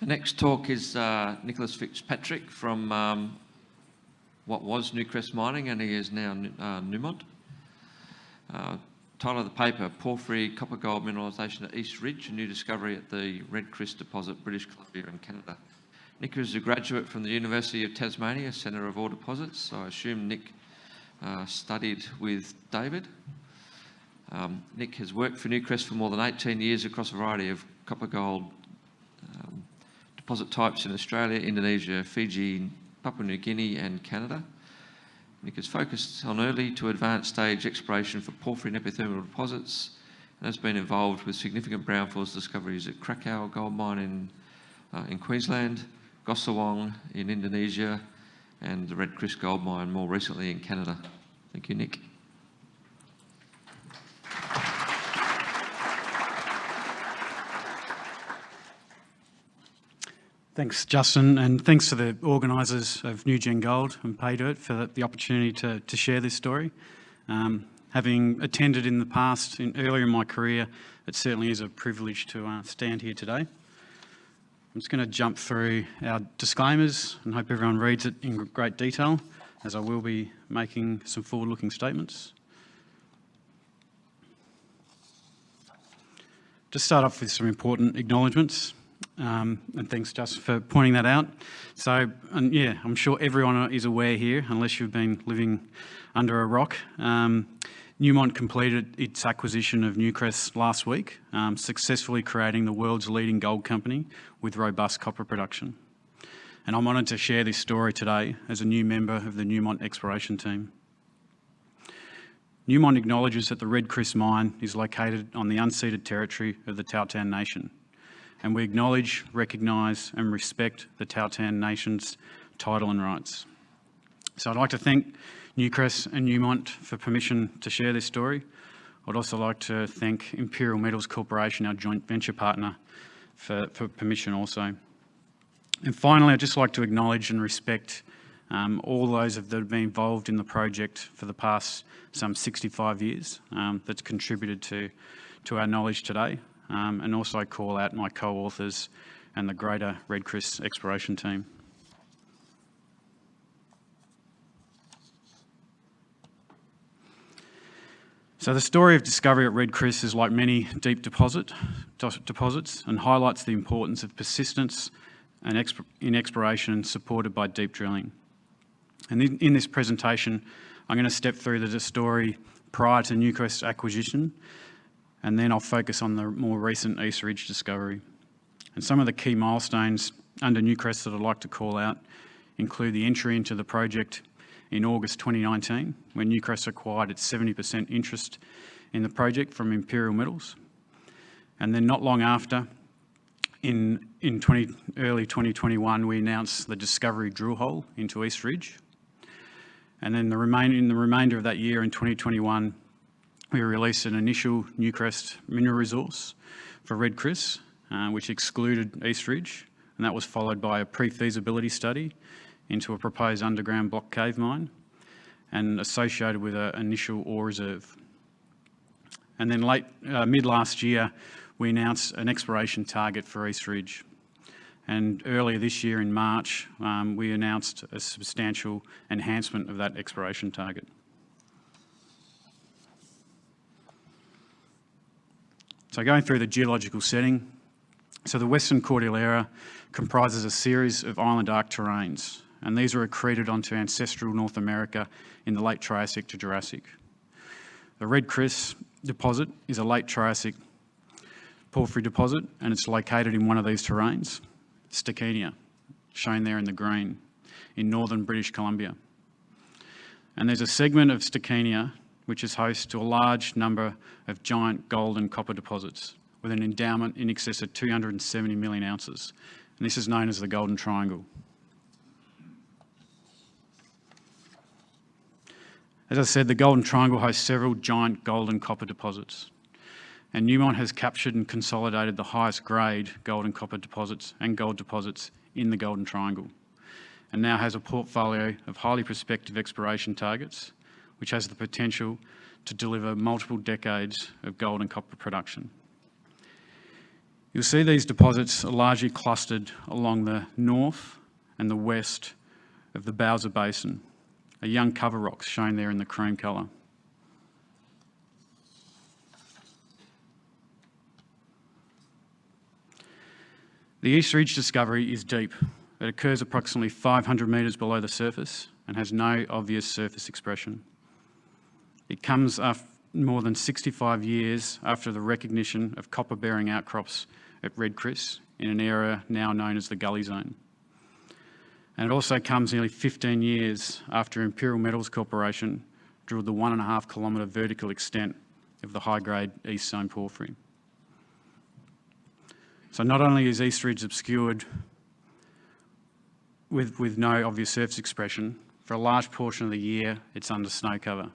The next talk is Nicholas Fitzpatrick from what was Newcrest Mining, and he is now Newmont. Title of the paper, Porphyry Copper Gold Mineralisation at East Ridge, a new discovery at the Red Chris deposit, British Columbia and Canada. Nick is a graduate from the University of Tasmania, Centre of Ore Deposits, so I assume Nick studied with David. Nick has worked for Newcrest for more than 18 years across a variety of copper gold deposit types in Australia, Indonesia, Fiji, Papua New Guinea and Canada. Nick is focused on early to advanced stage exploration for porphyry and epithermal deposits and has been involved with significant brownfields discoveries at Krakau Gold Mine in Queensland, Gosowong in Indonesia and the Red Chris Gold Mine more recently in Canada. Thank you, Nick. Thanks, Justin, and thanks to the organisers of NewGenGold and Paydirt for the opportunity to share this story. Having attended in the past, earlier in my career, it certainly is a privilege to stand here today. I'm just going to jump through our disclaimers and hope everyone reads it in great detail, as I will be making some forward-looking statements. Just start off with some important acknowledgements. And thanks, Justin, for pointing that out. So, yeah, I'm sure everyone is aware here, unless you've been living under a rock. Newmont completed its acquisition of Newcrest last week, successfully creating the world's leading gold company with robust copper production. And I'm honoured to share this story today as a new member of the Newmont exploration team. Newmont acknowledges that the Red Chris mine is located on the unceded territory of the Tahltan Nation, and we acknowledge, recognise and respect the Tahltan Nation's title and rights. So I'd like to thank Newcrest and Newmont for permission to share this story. I'd also like to thank Imperial Metals Corporation, our joint venture partner, for permission also. And finally, I'd just like to acknowledge and respect all those that have been involved in the project for the past some 65 years that's contributed to our knowledge today. And also call out my co-authors and the greater Red Chris exploration team. So the story of discovery at Red Chris is like many deep deposits and highlights the importance of persistence and in exploration supported by deep drilling. And in this presentation, I'm going to step through the story prior to Newcrest's acquisition, and then I'll focus on the more recent East Ridge discovery. And some of the key milestones under Newcrest that I'd like to call out include the entry into the project in August 2019, when Newcrest acquired its 70% interest in the project from Imperial Metals. And then not long after, in early 2021, we announced the discovery drill hole into East Ridge. And then in the remainder of that year in 2021, we released an initial Newcrest mineral resource for Red Chris, which excluded East Ridge, and that was followed by a pre-feasibility study into a proposed underground block cave mine and associated with an initial ore reserve. And then mid last year, we announced an exploration target for East Ridge. And earlier this year in March, we announced a substantial enhancement of that exploration target. So going through the geological setting, so the Western Cordillera comprises a series of island arc terrains, and these are accreted onto ancestral North America in the late Triassic to Jurassic. The Red Chris deposit is a late Triassic porphyry deposit, and it's located in one of these terrains, Stuckenia, shown there in the green, in northern British Columbia. And there's a segment of Stuckenia which is host to a large number of giant gold and copper deposits with an endowment in excess of 270 million ounces. And this is known as the Golden Triangle. As I said, the Golden Triangle hosts several giant gold and copper deposits. And Newmont has captured and consolidated the highest grade gold and copper deposits and gold deposits in the Golden Triangle, and now has a portfolio of highly prospective exploration targets which has the potential to deliver multiple decades of gold and copper production. You'll see these deposits are largely clustered along the north and the west of the Bowser Basin, a young cover rocks shown there in the cream colour. The East Ridge discovery is deep. It occurs approximately 500 metres below the surface and has no obvious surface expression. It comes more than 65 years after the recognition of copper-bearing outcrops at Red Chris in an area now known as the Gully Zone. And it also comes nearly 15 years after Imperial Metals Corporation drilled the 1.5 kilometre vertical extent of the high-grade East Zone porphyry. So not only is East Ridge obscured with no obvious surface expression, for a large portion of the year it's under snow cover,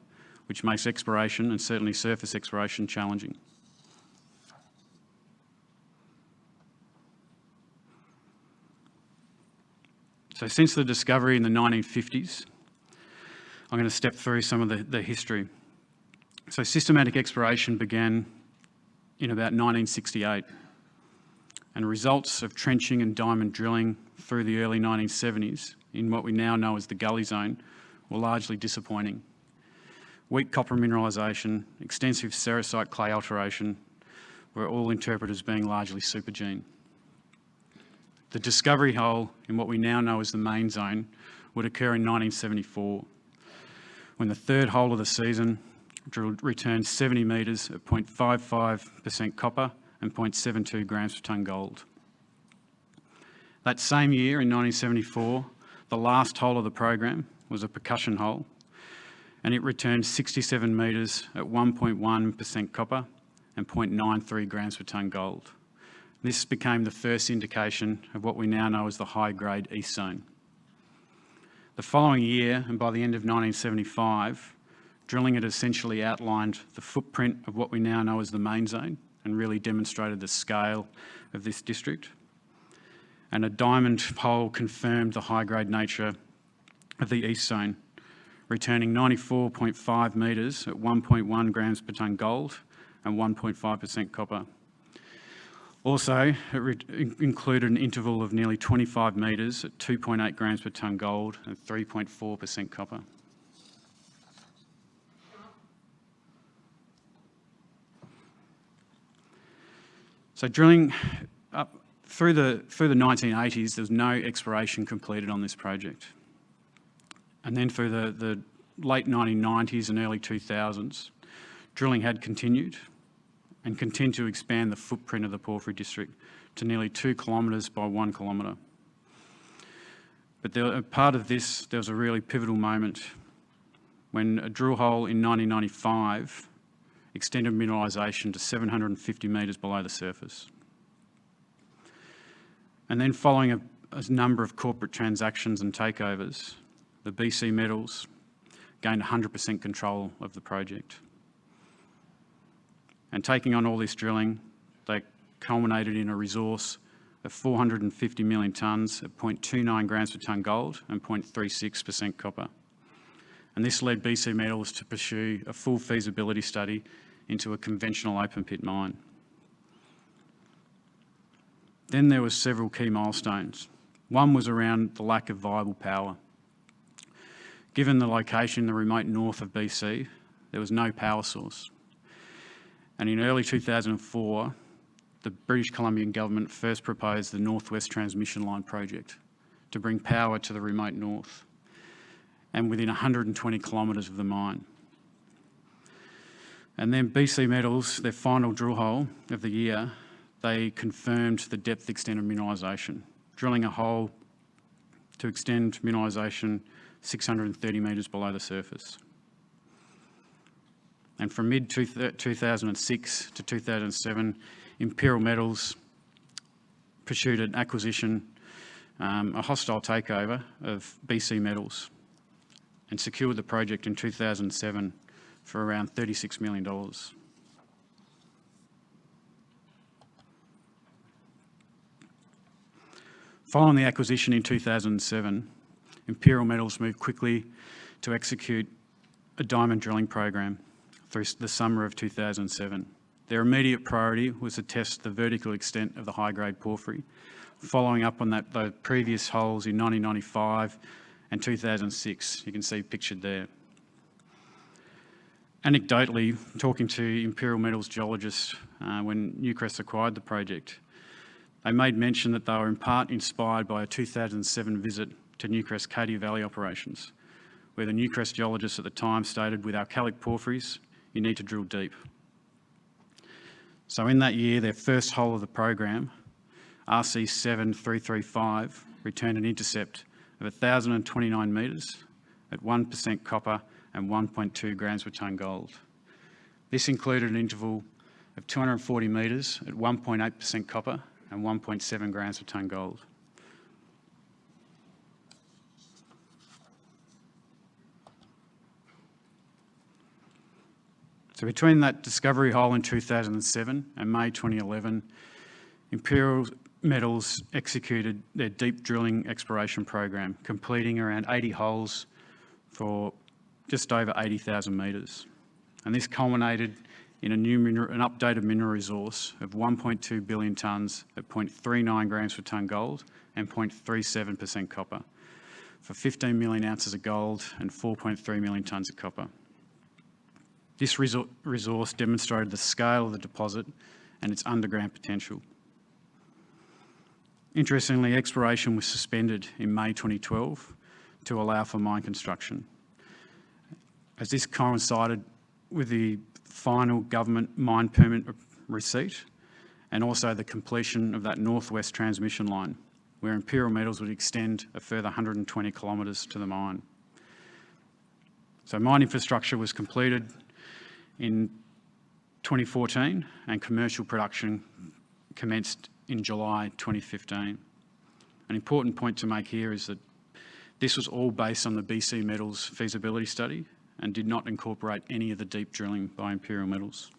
which makes exploration, and certainly surface exploration, challenging. So since the discovery in the 1950s, I'm going to step through some of the history. So systematic exploration began in about 1968, and results of trenching and diamond drilling through the early 1970s in what we now know as the Gully Zone were largely disappointing. Weak copper mineralisation, extensive sericite clay alteration were all interpreted as being largely supergene. The discovery hole in what we now know as the main zone would occur in 1974, when the third hole of the season returned 70 metres at 0.55% copper and 0.72 grams per tonne gold. That same year, in 1974, the last hole of the program was a percussion hole, and it returned 67 metres at 1.1% copper and 0.93 grams per tonne gold. This became the first indication of what we now know as the high-grade East Zone. The following year, and by the end of 1975, drilling had essentially outlined the footprint of what we now know as the main zone and really demonstrated the scale of this district. And a diamond hole confirmed the high-grade nature of the East Zone, returning 94.5 metres at 1.1 grams per tonne gold and 1.5% copper. Also, it included an interval of nearly 25 metres at 2.8 grams per tonne gold and 3.4% copper. So drilling up through the 1980s, there was no exploration completed on this project. And then through the late 1990s and early 2000s, drilling had continued and continued to expand the footprint of the Porphyry district to nearly 2 kilometres by 1 kilometre. But part of this, there was a really pivotal moment when a drill hole in 1995 extended mineralisation to 750 metres below the surface. And then following a number of corporate transactions and takeovers, the BC Metals gained 100% control of the project. And taking on all this drilling, they culminated in a resource of 450 million tonnes at 0.29 grams per tonne gold and 0.36% copper. And this led BC Metals to pursue a full feasibility study into a conventional open pit mine. Then there were several key milestones. One was around the lack of viable power. Given the location in the remote north of BC, there was no power source. And in early 2004, the British Columbian government first proposed the North West Transmission Line project to bring power to the remote north and within 120 kilometres of the mine. And then BC Metals, their final drill hole of the year, they confirmed the depth extent of mineralisation, drilling a hole to extend mineralisation 630 metres below the surface. And from mid-2006 to 2007, Imperial Metals pursued an acquisition, a hostile takeover of BC Metals, and secured the project in 2007 for around $36 million. Following the acquisition in 2007, Imperial Metals moved quickly to execute a diamond drilling program through the summer of 2007, Their immediate priority was to test the vertical extent of the high-grade porphyry, following up on the previous holes in 1995 and 2006. You can see pictured there. Anecdotally, talking to Imperial Metals geologists when Newcrest acquired the project, they made mention that they were in part inspired by a 2007 visit to Newcrest Cadia Valley operations, where the Newcrest geologists at the time stated, with alkalic porphyries, you need to drill deep. So in that year, their first hole of the program, RC7335, returned an intercept of 1,029 metres at 1% copper and 1.2 grams per tonne gold. This included an interval of 240 metres at 1.8% copper and 1.7 grams per tonne gold. So between that discovery hole in 2007 and May 2011, Imperial Metals executed their deep drilling exploration program, completing around 80 holes for just over 80,000 metres. And this culminated in an updated mineral resource of 1.2 billion tonnes at 0.39 grams per tonne gold and 0.37% copper, for 15 million ounces of gold and 4.3 million tonnes of copper. This resource demonstrated the scale of the deposit and its underground potential. Interestingly, exploration was suspended in May 2012 to allow for mine construction, as this coincided with the final government mine permit receipt and also the completion of that northwest transmission line, where Imperial Metals would extend a further 120 kilometres to the mine. So mine infrastructure was completed in 2014 and commercial production commenced in July 2015. An important point to make here is that this was all based on the BC Metals feasibility study and did not incorporate any of the deep drilling by Imperial Metals.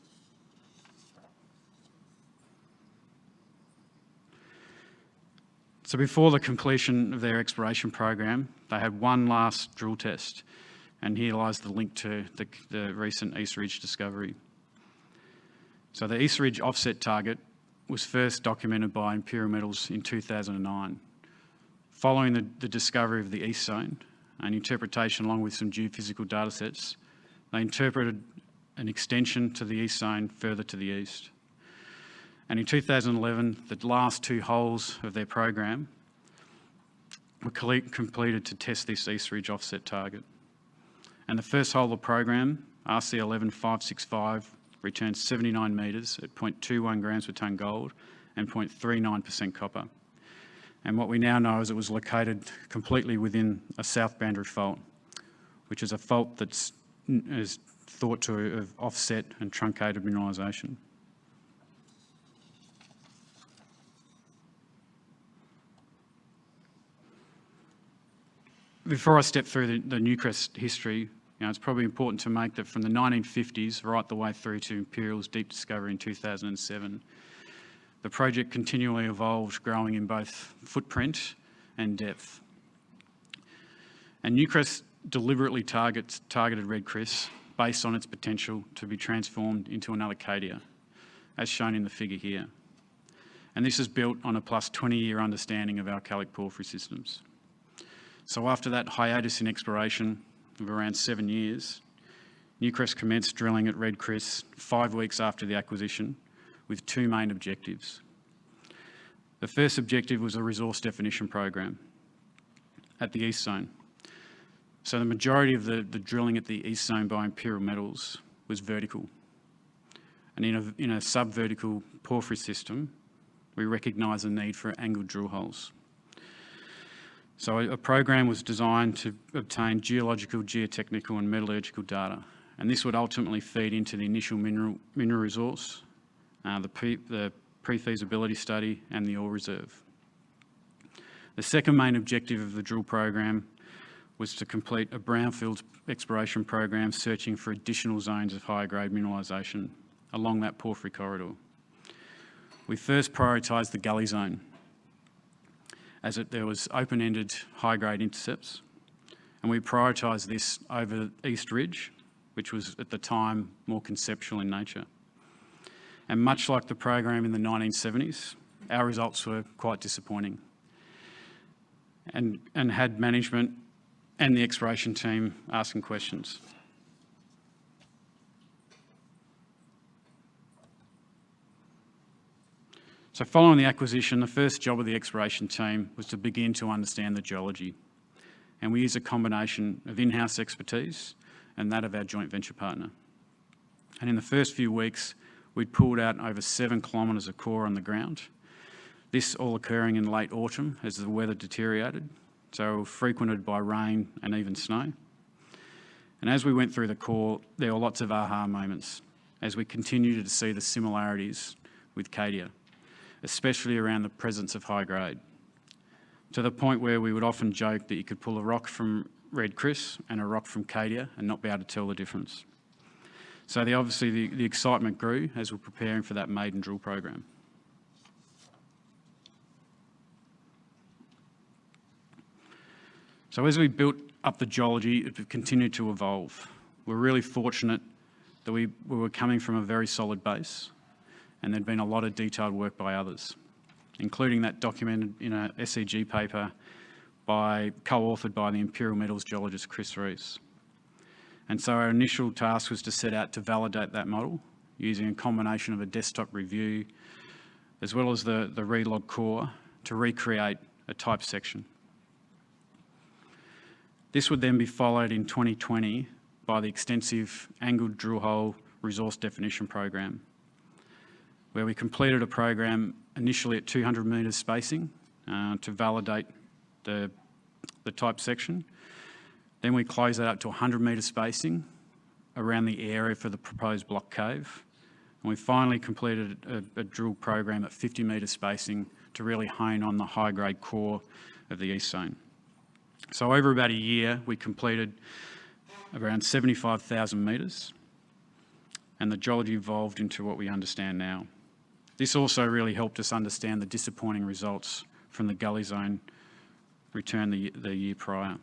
So before the completion of their exploration program, they had one last drill test, and here lies the link to the recent East Ridge discovery. So the East Ridge offset target was first documented by Imperial Metals in 2009. Following the discovery of the East Zone, an interpretation along with some geophysical data sets, they interpreted an extension to the East Zone further to the east. And in 2011, the last two holes of their program were completed to test this East Ridge offset target. And the first hole of the program, RC11565, returned 79 metres at 0.21 grams per tonne gold and 0.39% copper. And what we now know is it was located completely within a south boundary fault, which is a fault that's is thought to have offset and truncated mineralisation. Before I step through the Newcrest history, it's probably important to make that from the 1950s right the way through to Imperial's deep discovery in 2007, the project continually evolved, growing in both footprint and depth. And Newcrest deliberately targeted Red Chris based on its potential to be transformed into another Cadia, as shown in the figure here. And this is built on a plus 20-year understanding of alkalic porphyry systems. So after that hiatus in exploration of around 7 years, Newcrest commenced drilling at Red Chris 5 weeks after the acquisition with two main objectives. The first objective was a resource definition program at the East Zone. So the majority of the drilling at the East Zone by Imperial Metals was vertical. And in a sub-vertical porphyry system, we recognise the need for angled drill holes. So a program was designed to obtain geological, geotechnical and metallurgical data, and this would ultimately feed into the initial mineral resource, the pre-feasibility study and the ore reserve. The second main objective of the drill program was to complete a brownfields exploration program searching for additional zones of higher grade mineralisation along that porphyry corridor. We first prioritised the gully zone, as there was open-ended high-grade intercepts, and we prioritised this over East Ridge, which was at the time more conceptual in nature. And much like the program in the 1970s, our results were quite disappointing and had management and the exploration team asking questions. So following the acquisition, the first job of the exploration team was to begin to understand the geology. And we used a combination of in-house expertise and that of our joint venture partner. And in the first few weeks, we'd pulled out over 7 kilometres of core on the ground. This all occurring in late autumn as the weather deteriorated, so frequented by rain and even snow. And as we went through the core, there were lots of aha moments as we continued to see the similarities with Cadia, especially around the presence of high grade, to the point where we would often joke that you could pull a rock from Red Chris and a rock from Cadia and not be able to tell the difference. So obviously the excitement grew as we're preparing for that maiden drill program. So as we built up the geology, it continued to evolve. We're really fortunate that we were coming from a very solid base, and there'd been a lot of detailed work by others, including that documented in a SEG paper co-authored by the Imperial Metals geologist Chris Rees. And so our initial task was to set out to validate that model using a combination of a desktop review as well as the relog core to recreate a type section. This would then be followed in 2020 by the extensive angled drill hole resource definition program, where we completed a program initially at 200 metres spacing to validate the type section. Then we closed that up to 100 metre spacing around the area for the proposed block cave. And we finally completed a drill program at 50 metre spacing to really hone on the high-grade core of the east zone. So over about a year, we completed around 75,000 metres, and the geology evolved into what we understand now. This also really helped us understand the disappointing results from the gully zone returned the year prior.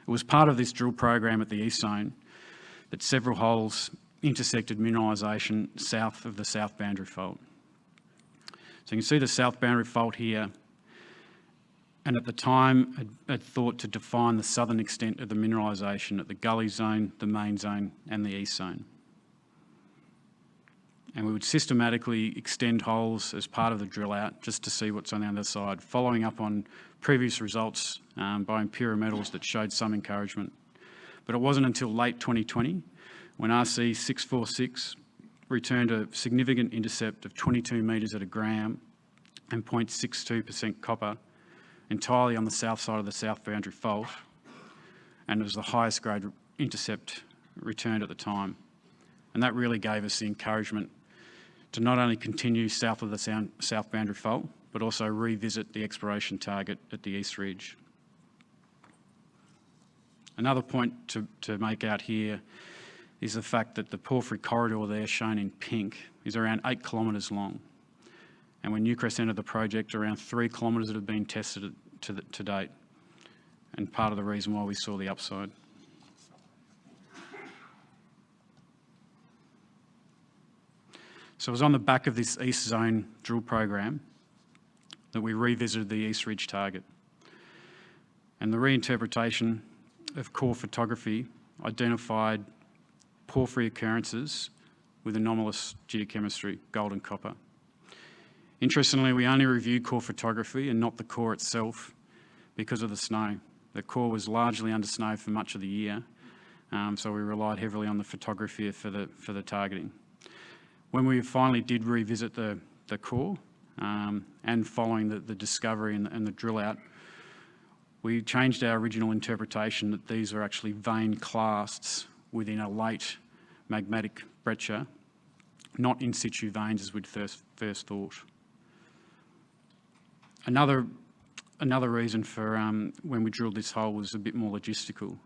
It was part of this drill program at the east zone that several holes intersected mineralisation south of the south boundary fault. So you can see the south boundary fault here, and at the time had thought to define the southern extent of the mineralisation at the gully zone, the main zone and the east zone. And we would systematically extend holes as part of the drill out just to see what's on the other side, following up on previous results by Imperial Metals that showed some encouragement. But it wasn't until late 2020 when RC 646 returned a significant intercept of 22 metres at a gram and 0.62% copper entirely on the south side of the south boundary fault, and it was the highest grade intercept returned at the time. And that really gave us the encouragement to not only continue south of the south boundary fault, but also revisit the exploration target at the East Ridge. Another point to make out here is the fact that the Porphyry corridor there, shown in pink, is around 8 kilometres long. And when Newcrest entered the project, around 3 kilometres that have been tested to date, and part of the reason why we saw the upside. So it was on the back of this East Zone drill program that we revisited the East Ridge target. And the reinterpretation of core photography identified porphyry occurrences with anomalous geochemistry, gold and copper. Interestingly, we only reviewed core photography and not the core itself because of the snow. The core was largely under snow for much of the year, so we relied heavily on the photography for the targeting. When we finally did revisit the core, and following the discovery and the drill out, we changed our original interpretation that these were actually vein clasts within a late magmatic breccia, not in situ veins as we'd first thought. Another reason for when we drilled this hole was a bit more logistical,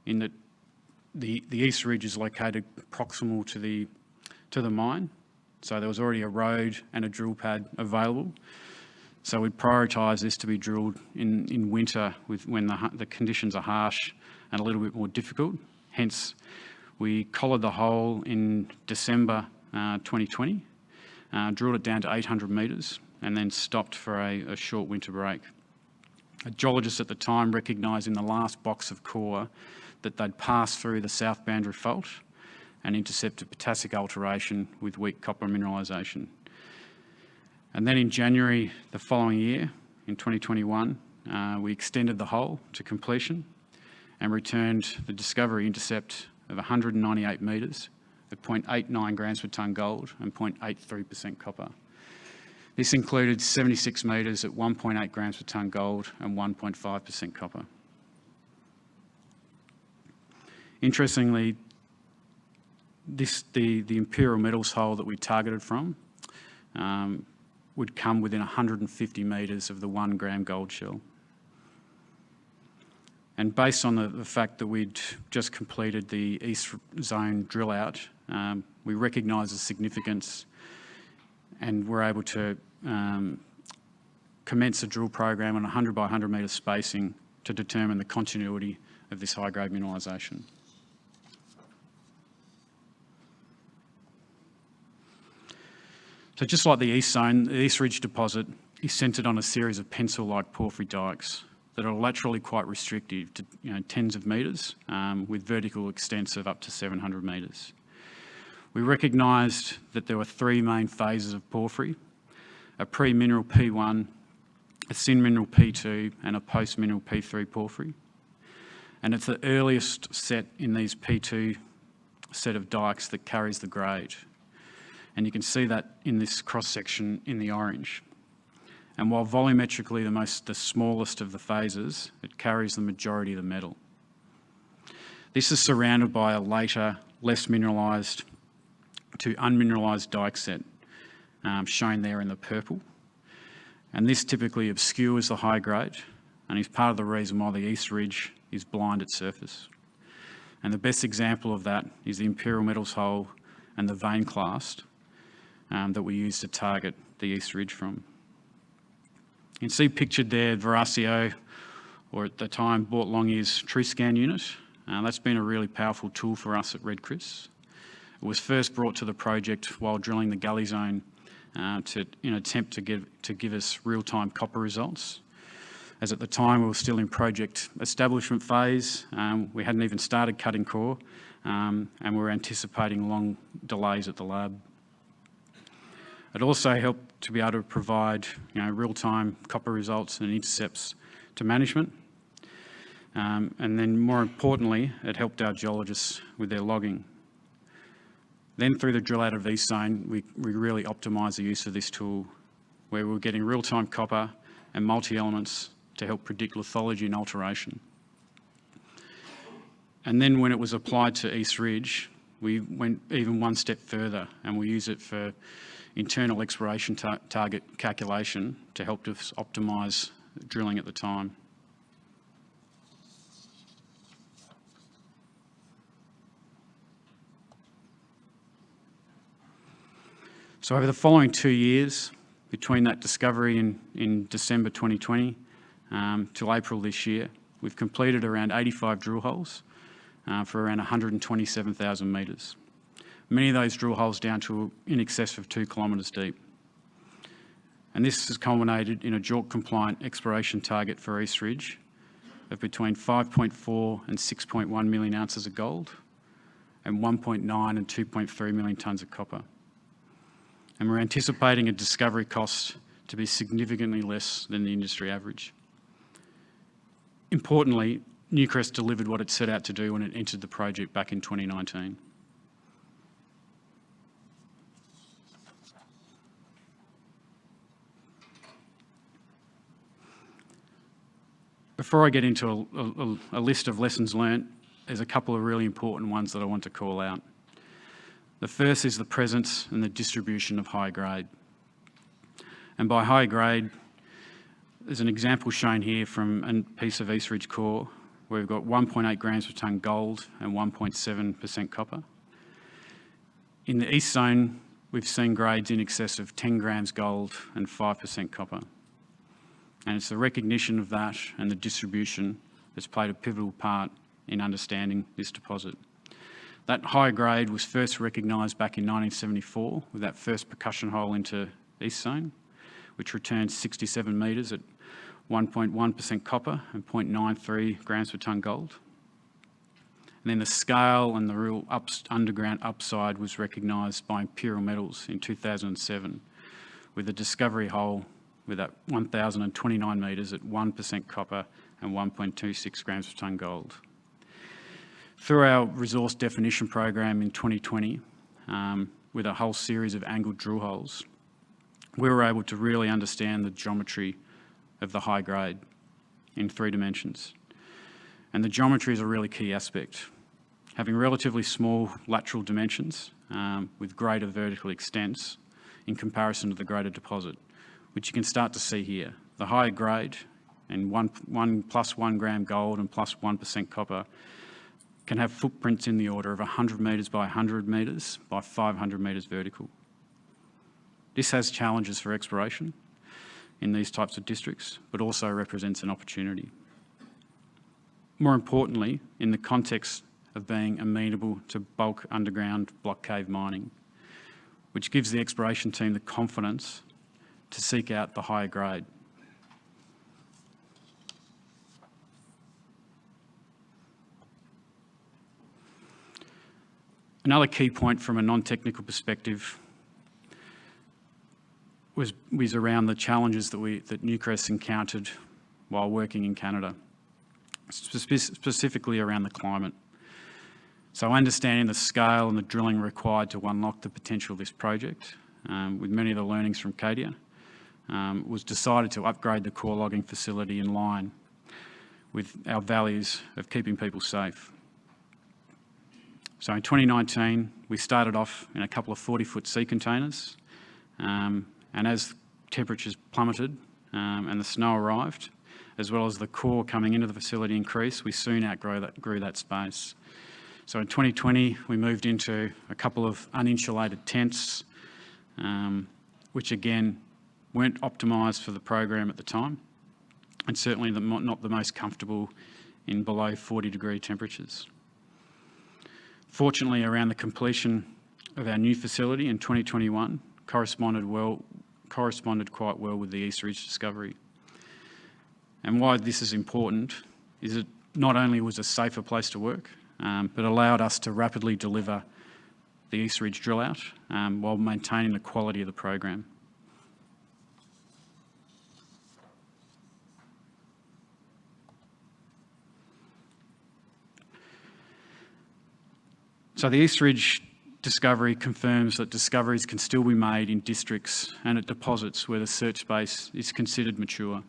in that the East Ridge is located proximal to the mine, so there was already a road and a drill pad available. So we'd prioritise this to be drilled in winter when the conditions are harsh and a little bit more difficult. Hence, we collared the hole in December 2020, drilled it down to 800 metres, and then stopped for a short winter break. A geologist at the time recognised in the last box of core that they'd passed through the South Boundary Fault and intercepted potassic alteration with weak copper mineralisation. And then in January the following year, in 2021, we extended the hole to completion and returned the discovery intercept of 198 metres at 0.89 grams per tonne gold and 0.83% copper. This included 76 metres at 1.8 grams per tonne gold and 1.5% copper. Interestingly, the Imperial Metals hole that we targeted from would come within 150 metres of the 1 gram gold shell. And based on the fact that we'd just completed the East Zone drill out, we recognised the significance and were able to commence a drill program on 100 by 100 metre spacing to determine the continuity of this high-grade mineralisation. So just like the East Zone, the East Ridge deposit is centred on a series of pencil-like porphyry dikes that are laterally quite restrictive to tens of metres, with vertical extents of up to 700 metres. We recognised that there were three main phases of porphyry: a pre-mineral P1, a syn-mineral P2, and a post-mineral P3 porphyry. And it's the earliest set in these P2 set of dikes that carries the grade. And you can see that in this cross-section in the orange. And while volumetrically the smallest of the phases, it carries the majority of the metal. This is surrounded by a later, less mineralised to unmineralised dike set, shown there in the purple. And this typically obscures the high grade and is part of the reason why the East Ridge is blind at surface. And the best example of that is the Imperial Metals hole and the vein clast that we use to target the East Ridge from. You can see pictured there Veracio, or at the time Bort Longyear's TrueScan unit. That's been a really powerful tool for us at Red Chris. It was first brought to the project while drilling the gully zone in an attempt to give us real-time copper results. As at the time we were still in project establishment phase, we hadn't even started cutting core, and we were anticipating long delays at the lab. It also helped to be able to provide real-time copper results and intercepts to management. And then more importantly, it helped our geologists with their logging. Then through the drill out of East Zone, we really optimised the use of this tool, where we were getting real-time copper and multi-elements to help predict lithology and alteration. And then when it was applied to East Ridge, we went even one step further, and we use it for internal exploration target calculation to help us optimise drilling at the time. So over the following 2 years, between that discovery in December 2020 till April this year, we've completed around 85 drill holes for around 127,000 metres. Many of those drill holes down to in excess of 2 kilometres deep. And this has culminated in a JORC-compliant exploration target for East Ridge of between 5.4 and 6.1 million ounces of gold and 1.9 and 2.3 million tonnes of copper. And we're anticipating a discovery cost to be significantly less than the industry average. Importantly, Newcrest delivered what it set out to do when it entered the project back in 2019. Before I get into a list of lessons learnt, there's a couple of really important ones that I want to call out. The first is the presence and the distribution of high grade. And by high grade, there's an example shown here from a piece of East Ridge core where we've got 1.8 grams per tonne gold and 1.7% copper. In the East Zone, we've seen grades in excess of 10 grams gold and 5% copper. And it's the recognition of that and the distribution that's played a pivotal part in understanding this deposit. That high grade was first recognised back in 1974 with that first percussion hole into East Zone, which returned 67 metres at 1.1% copper and 0.93 grams per tonne gold. And then the scale and the real underground upside was recognised by Imperial Metals in 2007 with a discovery hole with that 1,029 metres at 1% copper and 1.26 grams per tonne gold. Through our resource definition program in 2020, with a whole series of angled drill holes, we were able to really understand the geometry of the high grade in 3 dimensions. And the geometry is a really key aspect. Having relatively small lateral dimensions with greater vertical extents in comparison to the greater deposit, which you can start to see here. The higher grade and plus 1 gram gold and plus 1% copper can have footprints in the order of 100 metres by 100 metres by 500 metres vertical. This has challenges for exploration in these types of districts, but also represents an opportunity. More importantly, in the context of being amenable to bulk underground block cave mining, which gives the exploration team the confidence to seek out the higher grade. Another key point from a non-technical perspective was around the challenges that Newcrest encountered while working in Canada, specifically around the climate. So understanding the scale and the drilling required to unlock the potential of this project, with many of the learnings from Cadia, was decided to upgrade the core logging facility in line with our values of keeping people safe. So in 2019, we started off in a couple of 40-foot sea containers, and as temperatures plummeted and the snow arrived, as well as the core coming into the facility increased, we soon outgrew that space. So in 2020, we moved into a couple of uninsulated tents, which again weren't optimised for the program at the time, and certainly not the most comfortable in below 40-degree temperatures. Fortunately, around the completion of our new facility in 2021, corresponded quite well with the East Ridge discovery. And why this is important is it not only was a safer place to work, but allowed us to rapidly deliver the East Ridge drill out while maintaining the quality of the program. So the East Ridge discovery confirms that discoveries can still be made in districts and at deposits where the search space is considered mature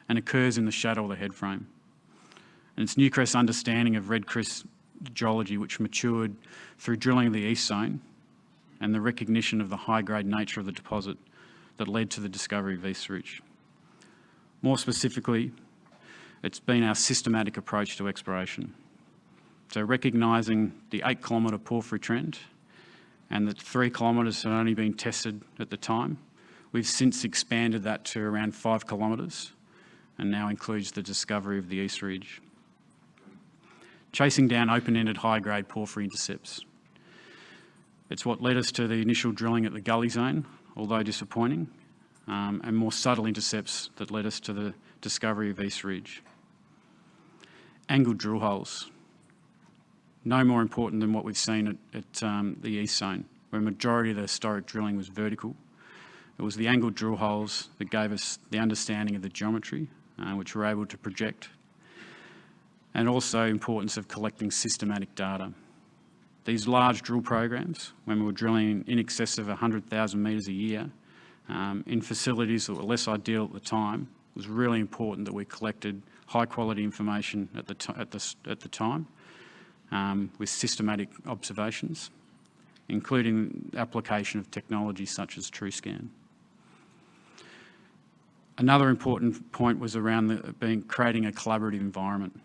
and occurs in the shadow of the headframe. And it's Newcrest's understanding of Red Chris geology which matured through drilling of the East Zone and the recognition of the high-grade nature of the deposit that led to the discovery of East Ridge. More specifically, it's been our systematic approach to exploration. So recognising the 8-kilometre Porphyry trend and that 3 kilometres had only been tested at the time, we've since expanded that to around 5 kilometres and now includes the discovery of the East Ridge. Chasing down open-ended high-grade porphyry intercepts. It's what led us to the initial drilling at the Gully Zone, although disappointing, and more subtle intercepts that led us to the discovery of East Ridge. Angled drill holes. No more important than what we've seen at the East Zone, where a majority of the historic drilling was vertical. It was the angled drill holes that gave us the understanding of the geometry, which we're able to project, and also importance of collecting systematic data. These large drill programs, when we were drilling in excess of 100,000 metres a year, in facilities that were less ideal at the time, it was really important that we collected high quality information at the time, with systematic observations, including application of technology such as TrueScan. Another important point was around creating a collaborative environment.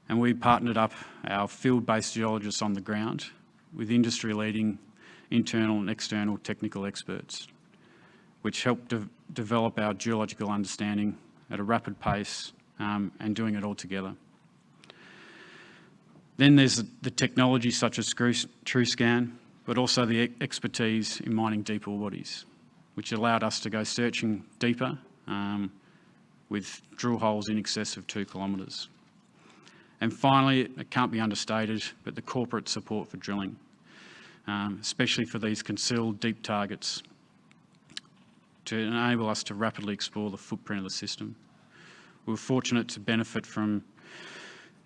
And we partnered up our field-based geologists on the ground with industry-leading internal and external technical experts, which helped develop our geological understanding at a rapid pace and doing it all together. Then there's the technology such as TrueScan, but also the expertise in mining deep ore bodies, which allowed us to go searching deeper with drill holes in excess of 2 kilometres. And finally, it can't be understated, but the corporate support for drilling, especially for these concealed deep targets, to enable us to rapidly explore the footprint of the system. We were fortunate to benefit from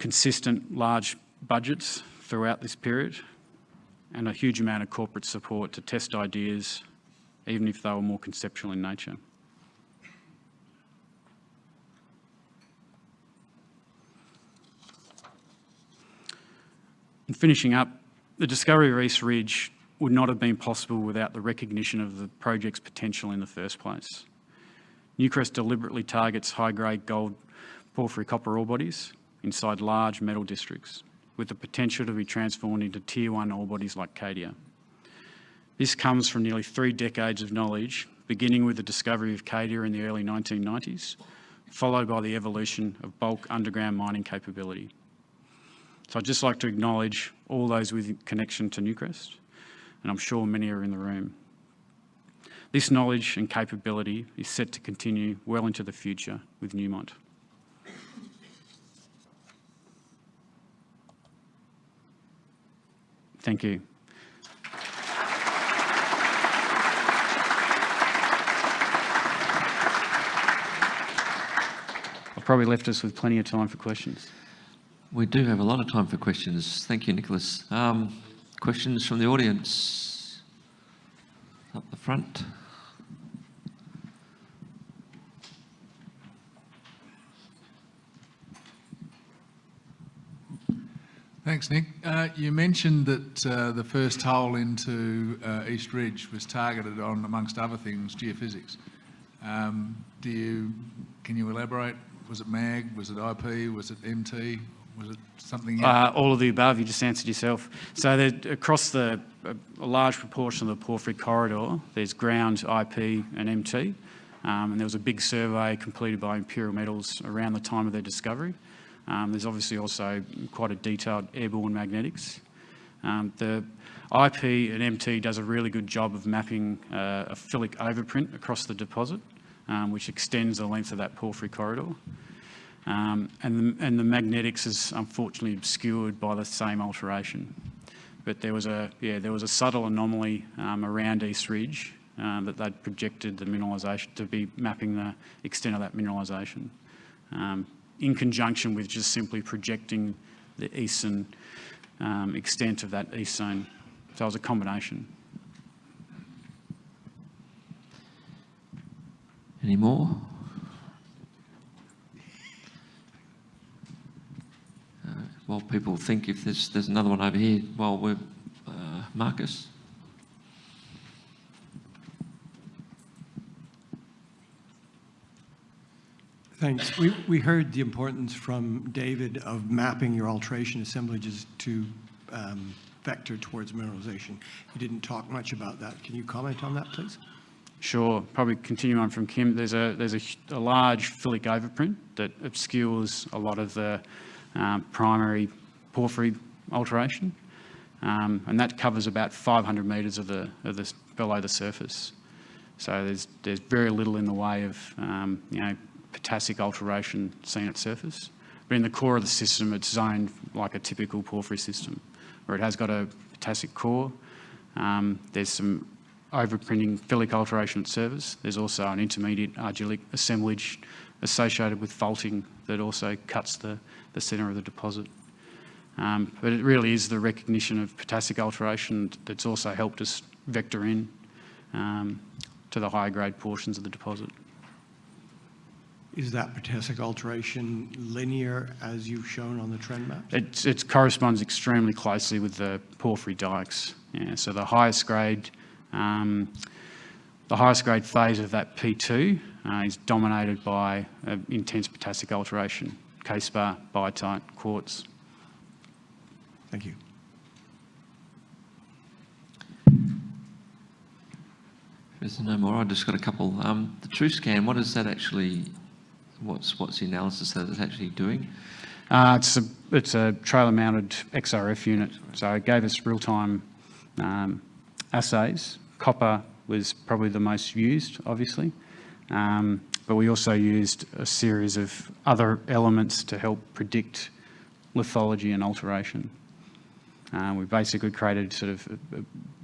consistent large budgets throughout this period and a huge amount of corporate support to test ideas, even if they were more conceptual in nature. And finishing up, the discovery of East Ridge would not have been possible without the recognition of the project's potential in the first place. Newcrest deliberately targets high-grade gold porphyry copper ore bodies inside large metal districts, with the potential to be transformed into Tier 1 ore bodies like Cadia. This comes from nearly 3 decades of knowledge, beginning with the discovery of Cadia in the early 1990s, followed by the evolution of bulk underground mining capability. So I'd just like to acknowledge all those with connection to Newcrest, and I'm sure many are in the room. This knowledge and capability is set to continue well into the future with Newmont. Thank you. I've probably left us with plenty of time for questions. We do have a lot of time for questions. Thank you, Nicholas. Questions from the audience? Up the front. Thanks, Nick. You mentioned that the first hole into East Ridge was targeted on, amongst other things, geophysics. Can you elaborate? Was it MAG? Was it IP? Was it MT? Was it something else? All of the above. You just answered yourself. So across a large proportion of the Porphyry corridor, there's ground, IP and MT. And there was a big survey completed by Imperial Metals around the time of their discovery. There's obviously also quite a detailed airborne magnetics. The IP and MT does a really good job of mapping a phyllic overprint across the deposit, which extends the length of that porphyry corridor. And the magnetics is unfortunately obscured by the same alteration. But there was a subtle anomaly around East Ridge that they'd projected the mineralisation to be mapping the extent of that mineralisation, in conjunction with just simply projecting the eastern extent of that east zone. So it was a combination. Any more? While people think if there's another one over here, while we're Marcus. Thanks. We heard the importance from David of mapping your alteration assemblages to vector towards mineralization. You didn't talk much about that. Can you comment on that, please? Sure. Probably continue on from Kim. There's a large phyllic overprint that obscures a lot of the primary porphyry alteration, and that covers about 500 metres of the below the surface. So there's very little in the way of potassic alteration seen at surface. But in the core of the system, it's zoned like a typical porphyry system, where it has got a potassic core. There's some overprinting phyllic alteration at surface. There's also an intermediate argillic assemblage associated with faulting that also cuts the centre of the deposit. But it really is the recognition of potassic alteration that's also helped us vector in to the higher grade portions of the deposit. Is that potassic alteration linear as you've shown on the trend maps? It corresponds extremely closely with the porphyry dikes. Yeah, so the highest grade phase of that P2 is dominated by intense potassic alteration, K-spar, biotite, quartz. Thank you. If there's no more, I've just got a couple. The TrueScan, what is that actually? What's the analysis that it's actually doing? It's a trailer-mounted XRF unit, so it gave us real-time assays. Copper was probably the most used, obviously, but we also used a series of other elements to help predict lithology and alteration. We basically created sort of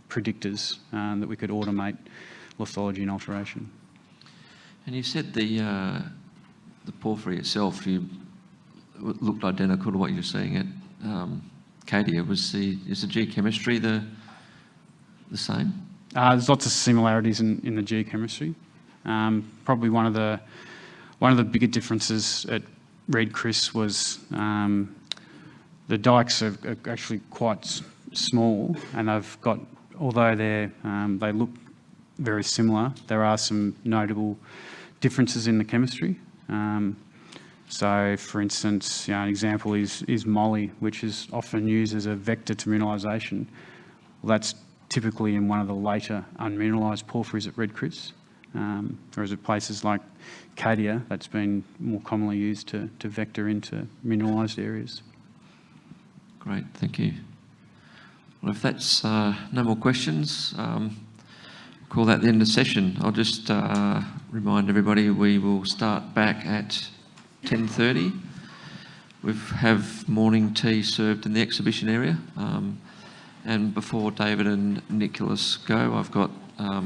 predictors that we could automate lithology and alteration. And you said the porphyry itself looked identical to what you're seeing at Cadia. Is the geochemistry the same? There's lots of similarities in the geochemistry. Probably one of the bigger differences at Red Chris was the dikes are actually quite small, and although they look very similar, there are some notable differences in the chemistry. So, for instance, an example is moly, which is often used as a vector to mineralisation. Well, that's typically in one of the later unmineralised porphyries at Red Chris, whereas at places like Cadia, that's been more commonly used to vector into mineralised areas. Great, thank you. Well, if that's no more questions, call that the end of the session. I'll just remind everybody we will start back at 10:30. We have morning tea served in the exhibition area. And before David and Nicholas go, I've got a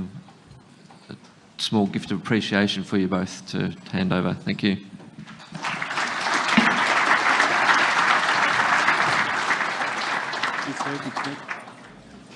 small gift of appreciation for you both to hand over. Thank you. Thanks, Dave.